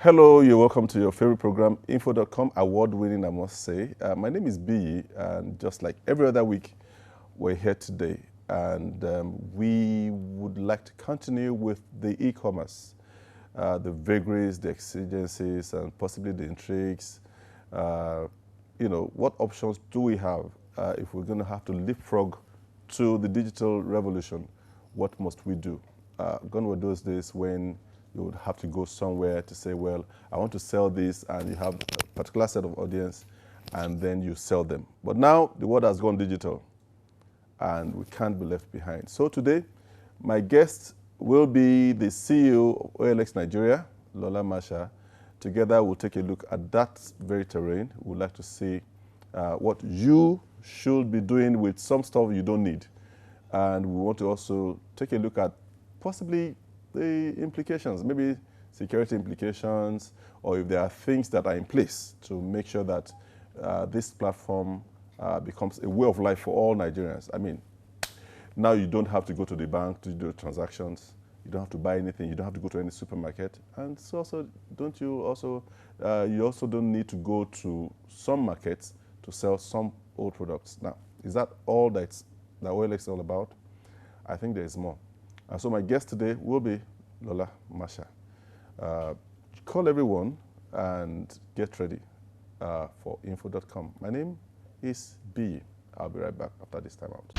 Hello, you're welcome to your favorite program, Info.com, award-winning, I must say. My name is Biyi, and just like every other week, we're here today. And we would like to continue with the e-commerce, the vagaries, the exigencies, and possibly the intrigues. What options do we have if we're going to have to leapfrog to the digital revolution? What must we do? Gone were those days when you would have to go somewhere to say, well, I want to sell this, and you have a particular set of audience, and then you sell them. But now the world has gone digital, and we can't be left behind. So today, my guest will be the CEO of OLX Nigeria, Lola Masha. Together, we'll take a look at that very terrain. We'd like to see what you should be doing with some stuff you don't need. And we want to also take a look at possibly the implications, maybe security implications, or if there are things that are in place to make sure that this platform becomes a way of life for all Nigerians. I mean, now you don't have to go to the bank to do transactions. You don't have to buy anything. You don't have to go to any supermarket. And so also, you also don't need to go to some markets to sell some old products. Now, is that all that OLX is all about? I think there is more. And so my guest today will be Lola Masha. Call everyone and get ready for info.com. My name is Biyi. I'll be right back after this time out.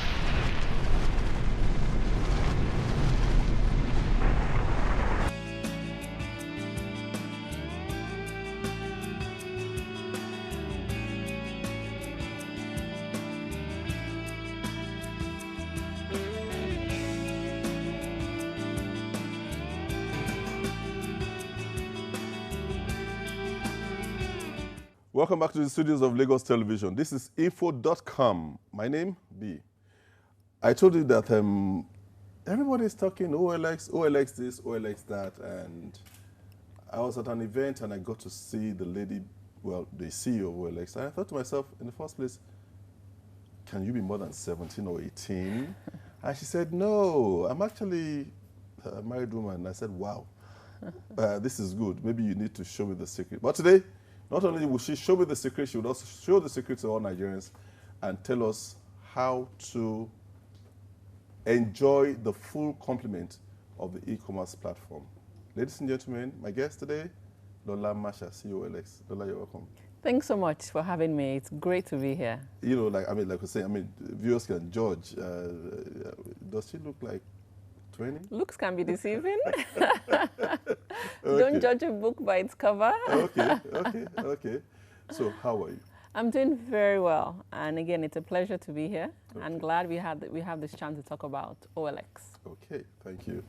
Welcome back to the studios of Lagos Television. This is info.com. My name, Biyi. I told you that everybody's talking OLX, OLX this, OLX that, and I was at an event and I got to see the lady, well, the CEO of OLX, and I thought to myself, in the first place, can you be more than 17 or 18? And she said, no, I'm actually a married woman. And I said, wow, this is good. Maybe you need to show me the secret. But today, not only will she show me the secret, she would also show the secret to all Nigerians and tell us how to enjoy the full complement of the e-commerce platform. Ladies and gentlemen, my guest today, Lola Masha, CEO OLX. Lola, you're welcome. Thanks so much for having me. It's great to be here. You know, like I say, viewers can judge. Does she look like 20? Looks can be deceiving. Okay. Don't judge a book by its cover. Okay. So how are you? I'm doing very well. And again, it's a pleasure to be here. Okay. I'm glad we have this chance to talk about OLX. Okay, thank you.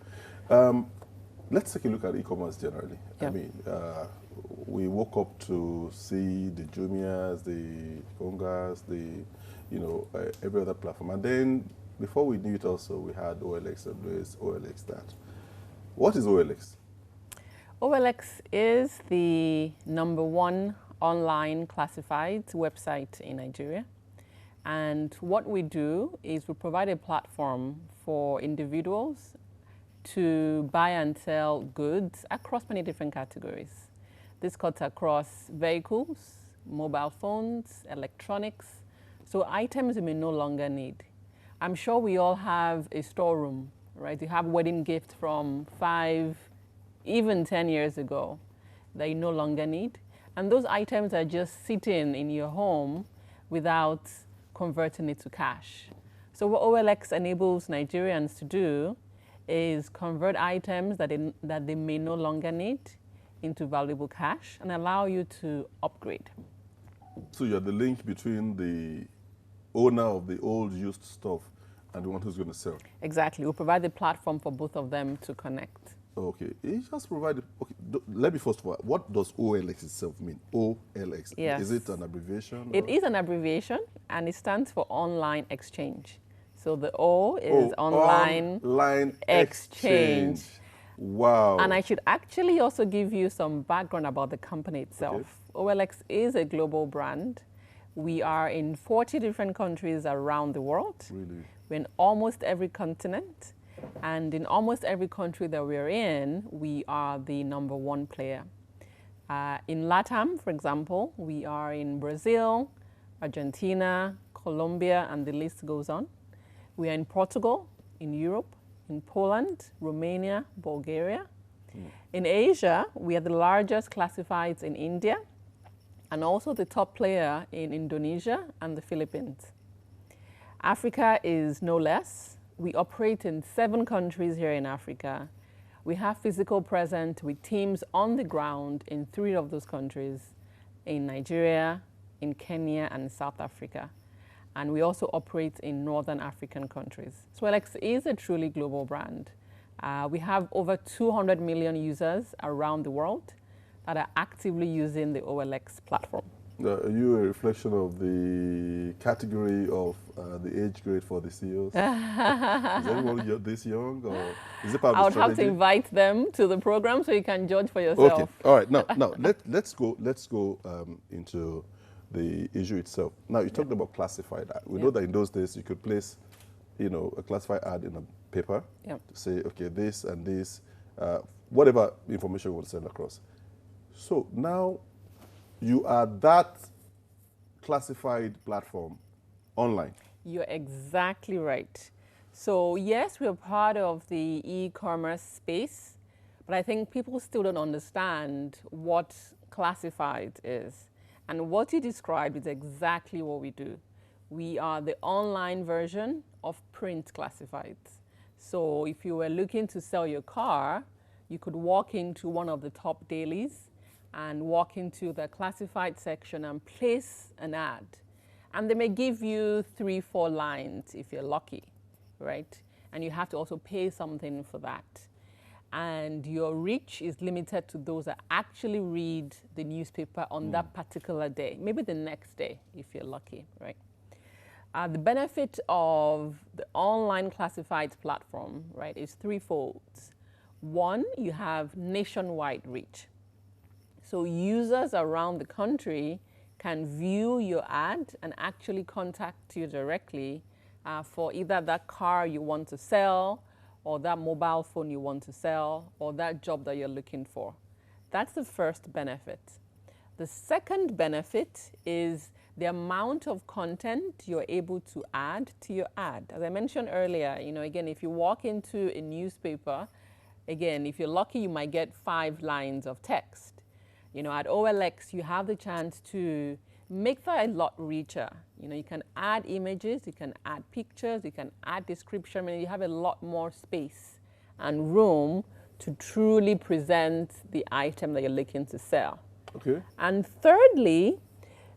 Let's take a look at e-commerce generally. Yep. I mean, we woke up to see the Jumias, the Kongas, every other platform. And then before we knew it also, we had OLX and OLX that. What is OLX? OLX is the #1 online classified website in Nigeria. And what we do is we provide a platform for individuals to buy and sell goods across many different categories. This cuts across vehicles, mobile phones, electronics, so items you may no longer need. I'm sure we all have a storeroom, right? You have wedding gifts from 5, even 10 years ago that you no longer need. And those items are just sitting in your home without converting it to cash. So what OLX enables Nigerians to do is convert items that they may no longer need into valuable cash and allow you to upgrade. So you're the link between the owner of the old used stuff and the one who's going to sell. Exactly. We provide the platform for both of them to connect. Okay. You just provide. Okay. Let me first of all, what does OLX itself mean? OLX. Yes. Is it an abbreviation? It is an abbreviation, and it stands for online exchange. So the O is online exchange. Wow. And I should actually also give you some background about the company itself. Okay. OLX is a global brand. We are in 40 different countries around the world. Really? We're in almost every continent. And in almost every country that we're in, we are the #1 player. In LATAM, for example, we are in Brazil, Argentina, Colombia, and the list goes on. We are in Portugal, in Europe, in Poland, Romania, Bulgaria. In Asia, we are the largest classifieds in India and also the top player in Indonesia and the Philippines. Africa is no less. We operate in 7 countries here in Africa. We have physical presence with teams on the ground in 3 of those countries, in Nigeria, in Kenya, and South Africa. And we also operate in Northern African countries. So OLX is a truly global brand. We have over 200 million users around the world that are actively using the OLX platform. Are you a reflection of the category of the age grade for the CEOs? Is everyone this young, or is it part of the strategy? I would have to invite them to the program so you can judge for yourself. Okay, all right. Now let's go into the issue itself. Now you talked about classified ad. We know that in those days you could place, a classified ad in a paper to say, okay, this and this, whatever information you want to send across. So now you are that classified platform online. You're exactly right. So yes, we're part of the e-commerce space, but I think people still don't understand what classified is. And what you described is exactly what we do. We are the online version of print classifieds. So if you were looking to sell your car, you could walk into one of the top dailies and walk into the classified section and place an ad. And they may give you 3-4 lines if you're lucky, right? And you have to also pay something for that. And your reach is limited to those that actually read the newspaper on that particular day, maybe the next day if you're lucky, right? The benefit of the online classifieds platform, right, is threefold. One, you have nationwide reach. So users around the country can view your ad and actually contact you directly for either that car you want to sell, or that mobile phone you want to sell, or that job that you're looking for. That's the first benefit. The second benefit is the amount of content you're able to add to your ad. As I mentioned earlier, again, if you walk into a newspaper, again, if you're lucky, you might get 5 lines of text. At OLX, you have the chance to make that a lot richer. You can add images, you can add pictures, you can add description, and you have a lot more space and room to truly present the item that you're looking to sell. Okay. And thirdly,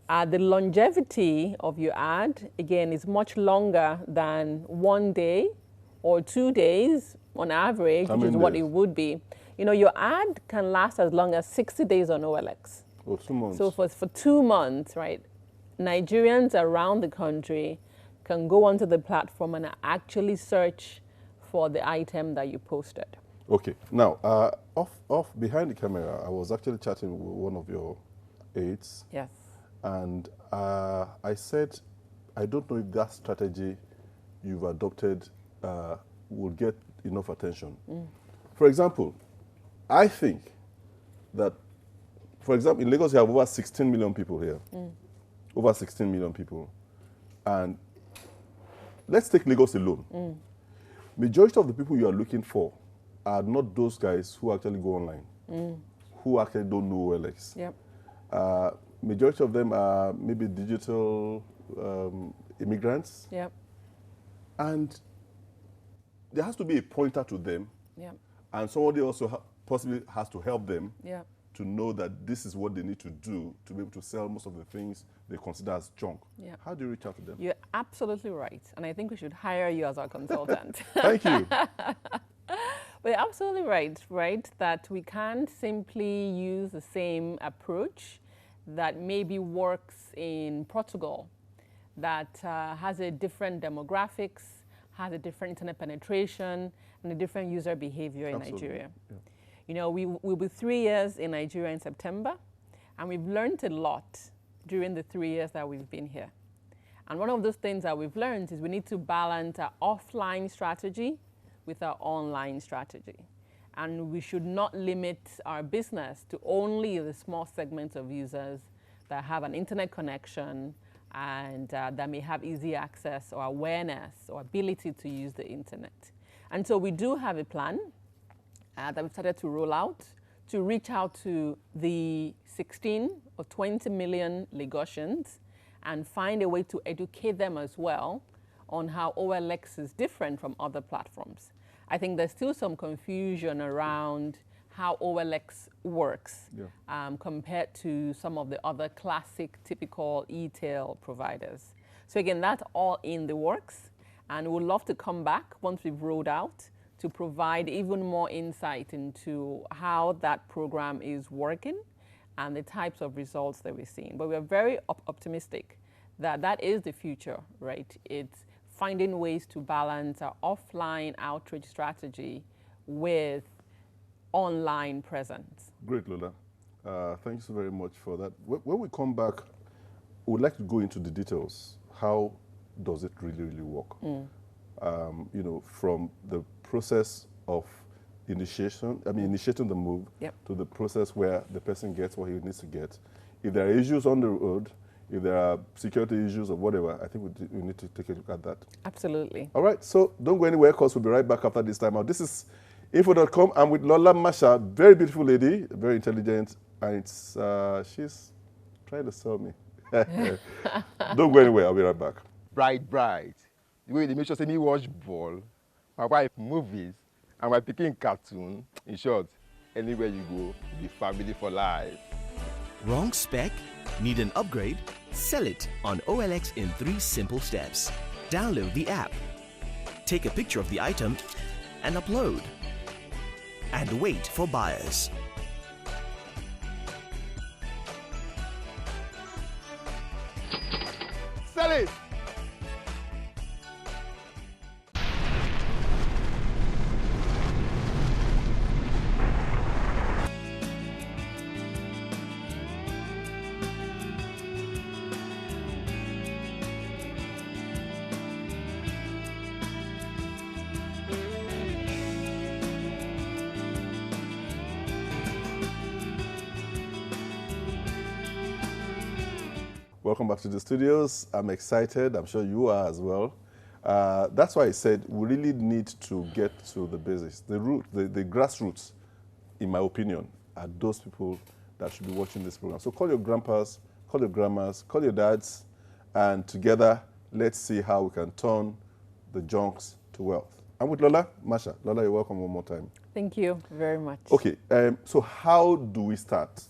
the longevity of your ad, again, is much longer than 1 day or 2 days on average, which is what it would be. Your ad can last as long as 60 days on OLX. Oh, 2 months. So for 2 months, right, Nigerians around the country can go onto the platform and actually search for the item that you posted. Okay. Now, off behind the camera, I was actually chatting with one of your aides. Yes. And I said, I don't know if that strategy you've adopted will get enough attention. For example, I think that, for example, in Lagos, you have over 16 million people here. Over 16 million people. And let's take Lagos alone. Majority of the people you are looking for are not those guys who actually go online, who actually don't know OLX. Yep. Majority of them are maybe digital immigrants. Yep. And there has to be a pointer to them. Yep. And somebody also possibly has to help them Yep. to know that this is what they need to do to be able to sell most of the things they consider as junk. Yep. How do you reach out to them? You're absolutely right. And I think we should hire you as our consultant. Thank you. But you're absolutely right, that we can't simply use the same approach that maybe works in Portugal, that has a different demographics, has a different internet penetration, and a different user behavior in Nigeria. Yeah. We'll be 3 years in Nigeria in September, and we've learned a lot during the 3 years that we've been here. And one of those things that we've learned is we need to balance our offline strategy with our online strategy. And we should not limit our business to only the small segments of users that have an internet connection and that may have easy access or awareness or ability to use the internet. And so we do have a plan that we've started to roll out to reach out to the 16 or 20 million Lagosians and find a way to educate them as well on how OLX is different from other platforms. I think there's still some confusion around how OLX works compared to some of the other classic, typical e-tail providers. So again, that's all in the works, and we'd love to come back once we've rolled out to provide even more insight into how that program is working and the types of results that we're seeing. But we're very optimistic that that is the future, right? It's finding ways to balance our offline outreach strategy with online presence. Great, Lola. Thank you so very much for that. When we come back, we would like to go into the details. How does it really work? You know, from the process of initiating the move to the process where the person gets what he needs to get. If there are issues on the road, if there are security issues or whatever, I think we need to take a look at that. Absolutely. All right, so don't go anywhere because we'll be right back after this time out. This is info.com. I'm with Lola Masha, very beautiful lady, very intelligent, and it's she's trying to sell me. Don't go anywhere, I'll be right back. Bright. The way they make sure say me watch ball, my wife movies, and my picking cartoon. In short, anywhere you go, be family for life. Wrong spec? Need an upgrade? Sell it on OLX in 3 simple steps. Download the app, take a picture of the item, and upload. And wait for buyers. Sell it! Welcome back to the studios. I'm excited. I'm sure you are as well. That's why I said we really need to get to the basics. The root, the grassroots, in my opinion, are those people that should be watching this program. So call your grandpas, call your grandmas, call your dads, and together, let's see how we can turn the junks to wealth. I'm with Lola Masha. Lola, you're welcome one more time. Thank you very much. Okay, so how do we start?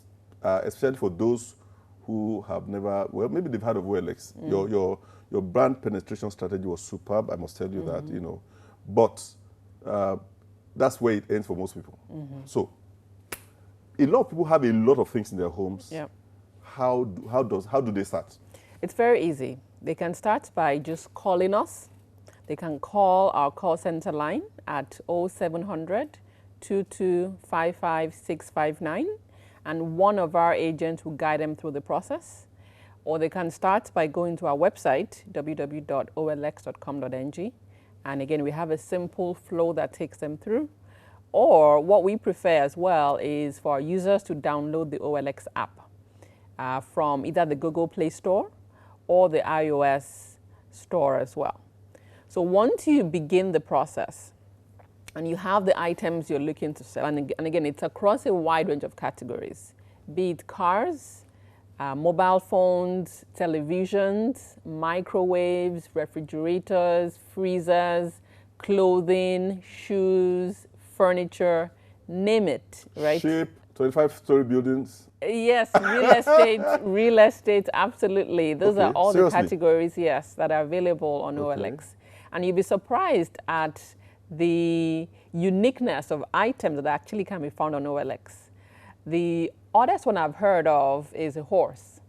Especially for those who have never, well, maybe they've heard of OLX. Your brand penetration strategy was superb, I must tell you that, you know. But that's where it ends for most people. So a lot of people have a lot of things in their homes. Yep. How do they start? It's very easy. They can start by just calling us. They can call our call center line at 0700 2255 659. And one of our agents will guide them through the process. Or they can start by going to our website, www.olx.com.ng. And again, we have a simple flow that takes them through. Or what we prefer as well is for our users to download the OLX app from either the Google Play Store or the iOS store as well. So once you begin the process, and you have the items you're looking to sell, and again, it's across a wide range of categories, be it cars, mobile phones, televisions, microwaves, refrigerators, freezers, clothing, shoes, furniture, name it, right? Ship, 25-story buildings. Yes, real estate, absolutely. Those are all the categories, yes, that are available on OLX. And you'll be surprised at the uniqueness of items that actually can be found on OLX. The oddest one I've heard of is a horse.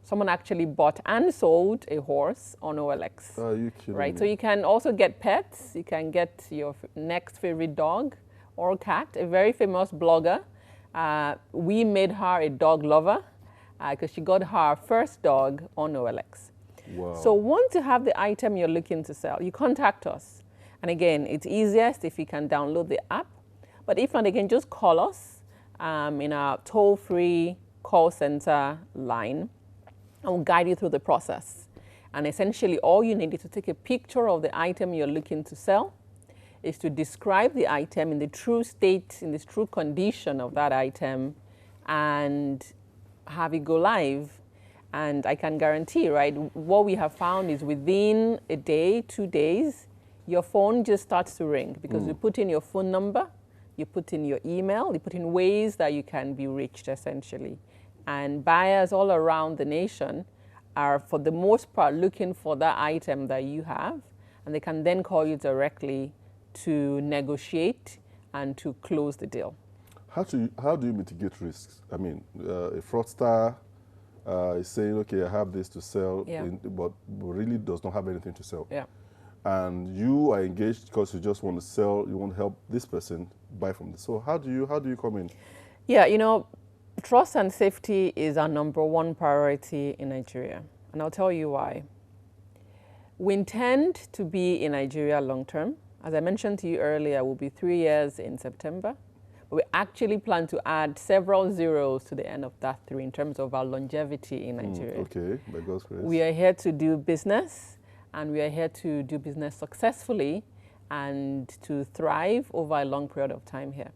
Someone actually bought and sold a horse on OLX. Are you kidding me? So you can also get pets. You can get your next favorite dog or cat. A very famous blogger, we made her a dog lover because she got her first dog on OLX. Wow. So once you have the item you're looking to sell, you contact us. And again, it's easiest if you can download the app. But if not, they can just call us in our toll-free call center line, and we'll guide you through the process. And essentially, all you need is to take a picture of the item you're looking to sell, is to describe the item in the true state, in the true condition of that item, and have it go live. And I can guarantee, right, what we have found is within a day, 2 days, your phone just starts to ring because you put in your phone number, you put in your email, you put in ways that you can be reached, essentially. And buyers all around the nation are, for the most part, looking for that item that you have, and they can then call you directly to negotiate and to close the deal. How do you mitigate risks? I mean, a fraudster is saying, okay, I have this to sell, but really does not have anything to sell. Yeah. And you are engaged because you just want to sell, you want to help this person buy from this. So how do you come in? Yeah, you know, trust and safety is our #1 priority in Nigeria. And I'll tell you why. We intend to be in Nigeria long term. As I mentioned to you earlier, we'll be 3 years in September. But we actually plan to add several zeros to the end of that 3 in terms of our longevity in Nigeria. Okay, by God's grace. We are here to do business, and we are here to do business successfully and to thrive over a long period of time here.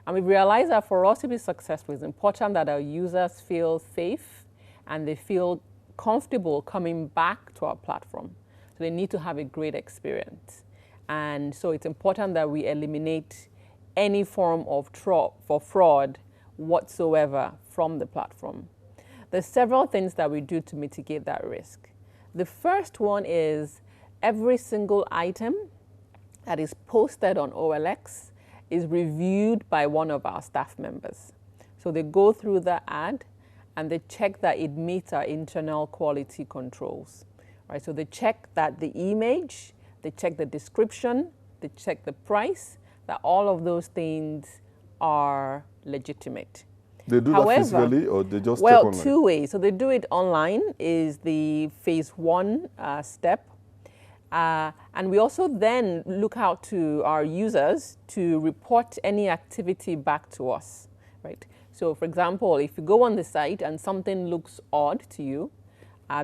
And we realize that for us to be successful, it's important that our users feel safe and they feel comfortable coming back to our platform. So they need to have a great experience. And so it's important that we eliminate any form of fraud whatsoever from the platform. There's several things that we do to mitigate that risk. The first one is every single item that is posted on OLX is reviewed by one of our staff members. So they go through the ad and they check that it meets our internal quality controls. Right? So they check that the image, they check the description, they check the price, that all of those things are legitimate. They do that physically, or they just check Well, online? 2 ways. So they do it online, is the phase 1 step. And we also then look out to our users to report any activity back to us, right? So for example, if you go on the site and something looks odd to you,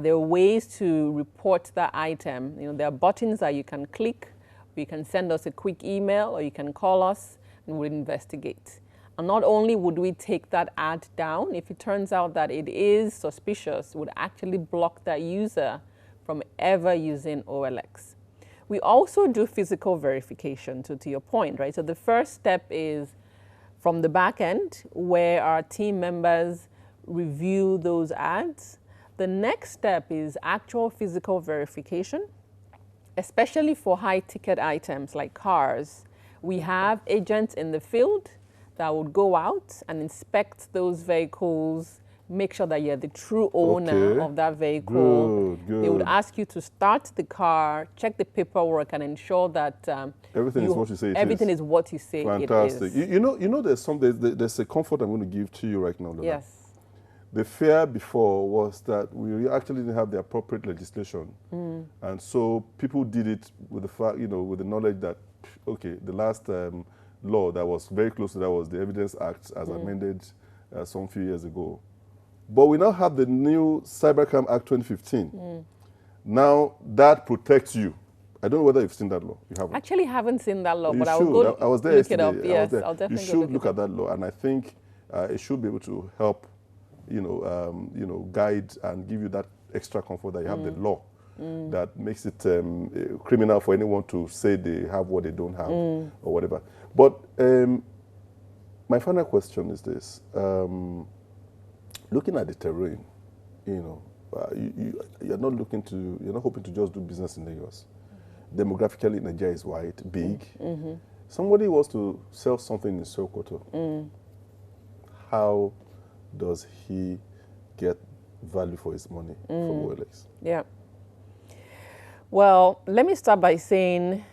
there are ways to report that item. You know, there are buttons that you can click, or you can send us a quick email, or you can call us and we'll investigate. And not only would we take that ad down, if it turns out that it is suspicious, would actually block that user from ever using OLX. We also do physical verification, so to your point, right? So the first step is from the back end, where our team members review those ads. The next step is actual physical verification, especially for high ticket items like cars. We have agents in the field that would go out and inspect those vehicles, make sure that you're the true owner of that vehicle. Good. They would ask you to start the car, check the paperwork, and ensure that everything is what you say it is. Everything is what you say Fantastic. it is. You know, there's a comfort I'm going to give to you right now, Lola. Yes. The fear before was that we actually didn't have the appropriate legislation, and so people did it with the fact, with the knowledge that, okay, the last law that was very close to that was the Evidence Act, as amended some few years ago. But we now have the new Cybercrime Act 2015. Now that protects you. I don't know whether you've seen that law. You haven't. Actually, haven't seen that law, You but should. I will go I was there look yesterday. it up. Yes, I'll definitely You should look it at that law, and I think it should be able to help, guide and give you that extra comfort that you have the law that makes it criminal for anyone to say they have what they don't have or whatever. But my final question is this: looking at the terrain, you're not hoping to just do business in Lagos. Demographically, Nigeria is wide, big. Somebody wants to sell something in Sokoto. How does he get value for his money from OLX? Yeah. Well, let me start by saying,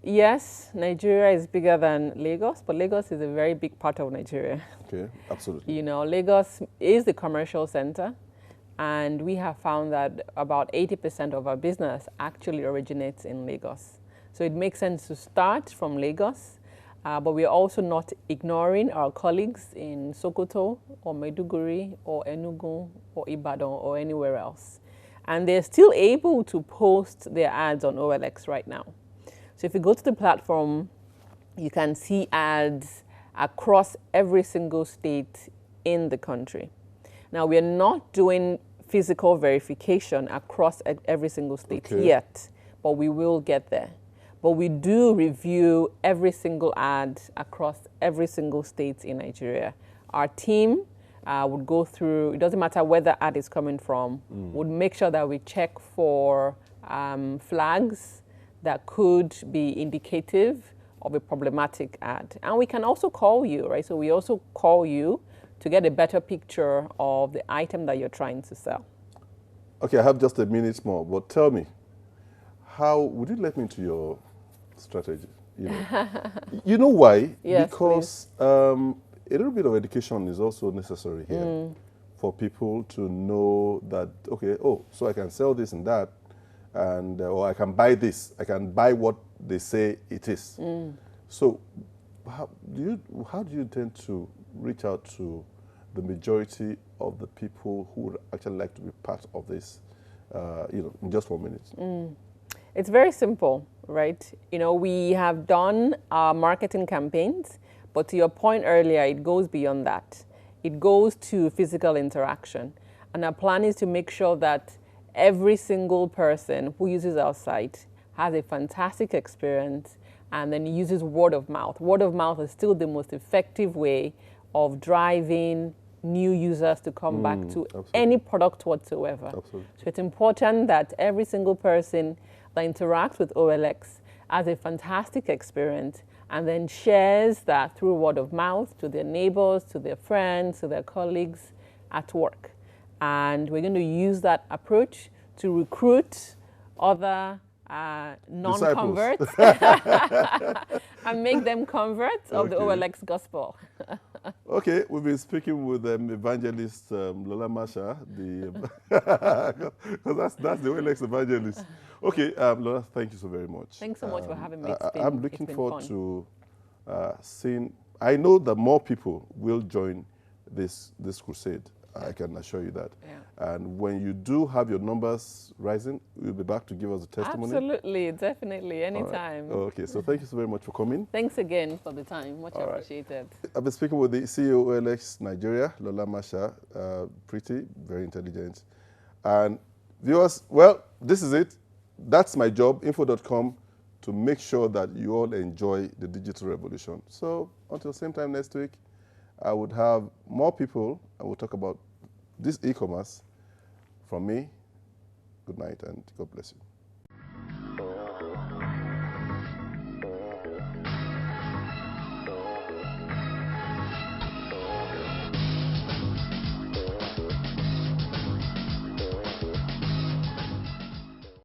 yes, Nigeria is bigger than Lagos, but Lagos is a very big part of Nigeria. Okay, absolutely. Lagos is the commercial center, and we have found that about 80% of our business actually originates in Lagos. So it makes sense to start from Lagos. But we are also not ignoring our colleagues in Sokoto or Maiduguri or Enugu or Ibadan or anywhere else. And they're still able to post their ads on OLX right now. So if you go to the platform, you can see ads across every single state in the country. Now, we are not doing physical verification across every single state yet, but we will get there. But we do review every single ad across every single state in Nigeria. Our team would go through, it doesn't matter where the ad is coming from, would make sure that we check for flags that could be indicative of a problematic ad. And we can also call you, right? So we also call you to get a better picture of the item that you're trying to sell. Okay, I have just a minute more, but tell me, how would you let me into your strategy? You know why? Yes, because a little bit of education is also necessary here for people to know that, okay, so I can sell this and that, and or I can buy this. I can buy what they say it is. So how do you intend to reach out to the majority of the people who would actually like to be part of this, in just 1 minute? It's very simple, right? We have done our marketing campaigns, but to your point earlier, it goes beyond that. It goes to physical interaction. And our plan is to make sure that every single person who uses our site has a fantastic experience and then uses word of mouth. Word of mouth is still the most effective way of driving new users to come back to any product whatsoever. Absolutely. So it's important that every single person that interacts with OLX has a fantastic experience and then shares that through word of mouth to their neighbors, to their friends, to their colleagues at work. And we're going to use that approach to recruit other non-converts and make them converts of the OLX gospel. Okay, we've been speaking with evangelist Lola Masha, because that's the OLX evangelist. Okay, Lola, thank you so very much. Thanks so much for having me. I'm looking forward to seeing. I know that more people will join this crusade. I can assure you that. Yeah. And when you do have your numbers rising, you'll be back to give us a testimony. Absolutely, definitely, anytime. Right. Okay, so thank you so very much for coming. Thanks again for the time, much appreciated. I've been speaking with the CEO of OLX Nigeria, Lola Masha, pretty, very intelligent. And viewers, well, this is it. That's my job, info.com, to make sure that you all enjoy the digital revolution. So until same time next week, I would have more people, and we'll talk about this e-commerce. From me, good night and God bless you.